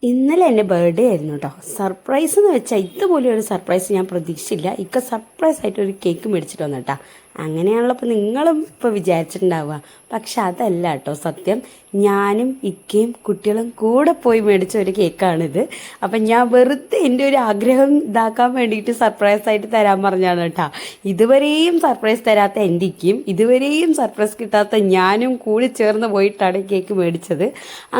ഇന്നലെ എൻ്റെ ബർത്ത്ഡേ ആയിരുന്നു കേട്ടോ. സർപ്രൈസ് എന്ന് വെച്ചാൽ ഇതുപോലെ ഒരു സർപ്രൈസ് ഞാൻ പ്രതീക്ഷിച്ചില്ല. സർപ്രൈസ് ആയിട്ട് ഒരു കേക്ക് മേടിച്ചിട്ട് വന്നു കേട്ടോ. അങ്ങനെയാണല്ലോ ഇപ്പോൾ നിങ്ങളും ഇപ്പോൾ വിചാരിച്ചിട്ടുണ്ടാവുക. പക്ഷെ അതല്ല കേട്ടോ സത്യം. ഞാനും ഇക്കയും കുട്ടികളും കൂടെ പോയി മേടിച്ച ഒരു കേക്കാണിത്. അപ്പം ഞാൻ വെറുതെ എൻ്റെ ഒരു ആഗ്രഹം ഇതാക്കാൻ വേണ്ടിയിട്ട് സർപ്രൈസ് ആയിട്ട് തരാൻ പറഞ്ഞാണ് കേട്ടോ. ഇതുവരെയും സർപ്രൈസ് തരാത്ത എൻ്റെ ഇക്കയും ഇതുവരെയും സർപ്രൈസ് കിട്ടാത്ത ഞാനും കൂടി ചേർന്ന് പോയിട്ടാണ് കേക്ക് മേടിച്ചത്.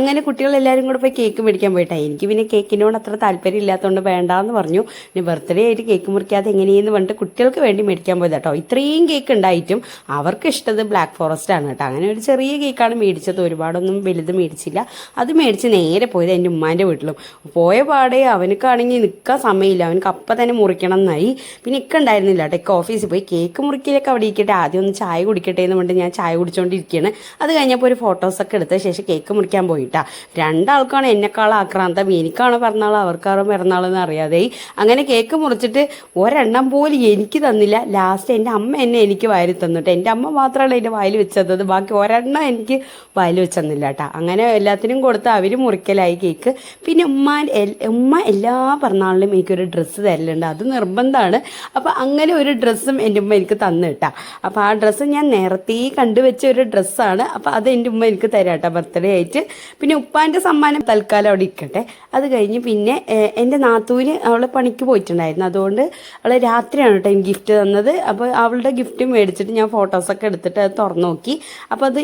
അങ്ങനെ കുട്ടികളെല്ലാവരും കൂടെ പോയി കേക്ക് മേടിക്കാൻ പോയിട്ടാണ്. എനിക്ക് പിന്നെ കേക്കിനോട് അത്ര താല്പര്യം ഇല്ലാത്തതുകൊണ്ട് വേണ്ടാന്ന് പറഞ്ഞു. പിന്നെ ബർത്ത്ഡേ ആയിട്ട് കേക്ക് മുറിക്കാതെ എങ്ങനെയെന്ന് പറഞ്ഞിട്ട് കുട്ടികൾക്ക് വേണ്ടി മേടിക്കാൻ പോയത് കേട്ടോ. ഇത്രയും കേക്ക് ഉണ്ടായിട്ടും അവർക്ക് ഇഷ്ടത് ബ്ലാക്ക് ഫോറസ്റ്റ് ആണ് കേട്ടോ. അങ്ങനെ ഒരു ചെറിയ കേക്കാണ് മേടിച്ചത്, ഒരുപാടൊന്നും വലുത് മേടിച്ചില്ല. അത് മേടിച്ച് നേരെ പോയത് എൻ്റെ ഉമ്മാൻ്റെ വീട്ടിലും. പോയ പാടെ അവനക്കാണെങ്കിൽ നിൽക്കാൻ സമയമില്ല, അവനക്ക് അപ്പം തന്നെ മുറിക്കണം എന്നായി. പിന്നെ ഇക്ക ഉണ്ടായിരുന്നില്ല കേട്ടോ. ഇക്ക ഓഫീസിൽ പോയി. കേക്ക് മുറിക്കലൊക്കെ അവിടെ ഇരിക്കട്ടെ, ആദ്യം ഒന്ന് ചായ കുടിക്കട്ടെ എന്ന് പറഞ്ഞിട്ട് ഞാൻ ചായ കുടിച്ചുകൊണ്ടിരിക്കുകയാണ്. അത് കഴിഞ്ഞപ്പോൾ ഒരു ഫോട്ടോസൊക്കെ എടുത്ത ശേഷം കേക്ക് മുറിക്കാൻ പോയിട്ടാ. രണ്ടാൾക്കാണ് എന്നെക്കാളും ആക്രാന്തം. എനിക്കാണ് പിറന്നാൾ, അവർക്കാണ് പിറന്നാളെന്ന് അറിയാതെ. അങ്ങനെ കേക്ക് മുറിച്ചിട്ട് ഒരെണ്ണം പോലും എനിക്ക് തന്നില്ല. ലാസ്റ്റ് എൻ്റെ അമ്മ എനിക്ക് വായിൽ തന്നിട്ട്. എൻ്റെ അമ്മ മാത്രമാണ് എൻ്റെ വായിൽ വെച്ചത്, ബാക്കി ഒരെണ്ണം എനിക്ക് വായിൽ വെച്ചെന്നില്ല കേട്ടോ. അങ്ങനെ എല്ലാത്തിനും കൊടുത്ത് അവർ മുറിക്കലായി കേക്ക്. പിന്നെ ഉമ്മ എല്ലാ പിറന്നാളിലും എനിക്കൊരു ഡ്രസ്സ് തരലുണ്ട്, അത് നിർബന്ധമാണ്. അപ്പോൾ അങ്ങനെ ഒരു ഡ്രസ്സും എൻ്റെ ഉമ്മ എനിക്ക് തന്നു കേട്ടോ. അപ്പോൾ ആ ഡ്രസ്സ് ഞാൻ നേരത്തെ കണ്ടുവെച്ച ഒരു ഡ്രസ്സാണ്. അപ്പോൾ അത് എൻ്റെ ഉമ്മ എനിക്ക് തരാം കേട്ടോ ബർത്ത്ഡേ ആയിട്ട്. പിന്നെ ഉപ്പാൻ്റെ സമ്മാനം തൽക്കാലം അവിടെ ഇരിക്കട്ടെ. അത് കഴിഞ്ഞ് പിന്നെ എൻ്റെ നാത്തൂന് അവൾ പണിക്ക് പോയിട്ടുണ്ടായിരുന്നു, അതുകൊണ്ട് അവൾ രാത്രിയാണ് കേട്ടോ എനിക്ക് ഗിഫ്റ്റ് തന്നത്. അപ്പോൾ അവളുടെ ഗിഫ്റ്റ് മേടിച്ചിട്ട് ഞാൻ ഫോട്ടോസൊക്കെ എടുത്തിട്ട് അത് തുറന്നു നോക്കി. അപ്പോൾ അത്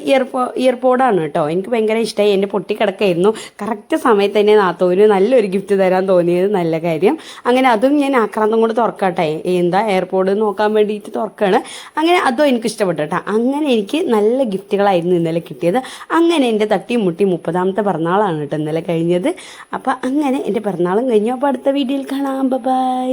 ഇയർപോഡാണ് കേട്ടോ. എനിക്ക് ഭയങ്കര ഇഷ്ടമായി. എൻ്റെ പൊട്ടിക്കിടക്കായിരുന്നു. കറക്റ്റ് സമയത്ത് തന്നെ നാത്തൂന് നല്ലൊരു ഗിഫ്റ്റ് തരാൻ തോന്നിയത് നല്ല കാര്യം. അങ്ങനെ അതും ഞാൻ ആക്രാന്തം കൊണ്ട് തുറക്കട്ടെ, എന്താ എയർപോഡ് നോക്കാൻ വേണ്ടിയിട്ട് തുറക്കുകയാണ്. അങ്ങനെ അതും എനിക്ക് ഇഷ്ടപ്പെട്ടു കേട്ടോ. അങ്ങനെ എനിക്ക് നല്ല ഗിഫ്റ്റുകളായിരുന്നു ഇന്നലെ കിട്ടിയത്. അങ്ങനെ എൻ്റെ തട്ടി മുട്ടി 30ാമത്തെ പിറന്നാളാണ് കേട്ടോ ഇന്നലെ കഴിഞ്ഞത്. അപ്പോൾ അങ്ങനെ എൻ്റെ പിറന്നാളും കഴിഞ്ഞു. അപ്പോൾ അടുത്ത വീഡിയോയിൽ കാണാം. ബൈ.